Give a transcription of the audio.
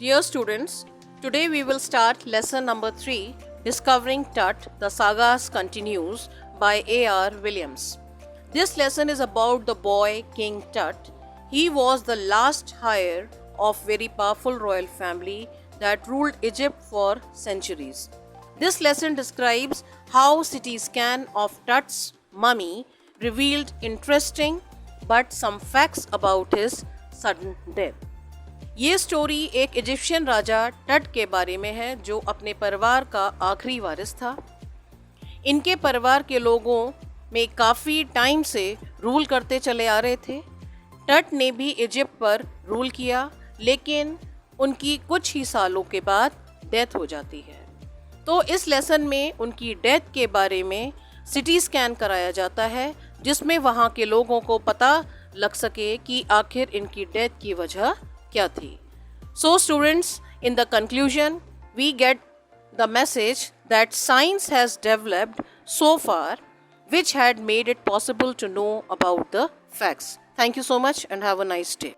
Dear students, today we will start lesson number 3, Discovering Tut, the Sagas Continues by A.R. Williams. This lesson is about the boy King Tut. He was the last heir of very powerful royal family that ruled Egypt for centuries. This lesson describes how CT scan of Tut's mummy revealed interesting but some facts about his sudden death. ये story एक Egyptian राजा टट के बारे में है जो अपने परिवार का आखिरी वारिस था। इनके परिवार के लोगों में काफ़ी टाइम से रूल करते चले आ रहे थे। टट ने भी इजिप्ट पर रूल किया, लेकिन उनकी कुछ ही सालों के बाद डेथ हो जाती है। तो इस लेसन में उनकी डेथ के बारे में सिटी स्कैन कराया जाता है, जिसमें वहाँ के लोगों को पता लग सके कि आखिर इनकी डेथ की वजह क्या थी। So students, in the conclusion, we get the message that science has developed so far, which had made it possible to know about the facts. Thank you so much and have a nice day.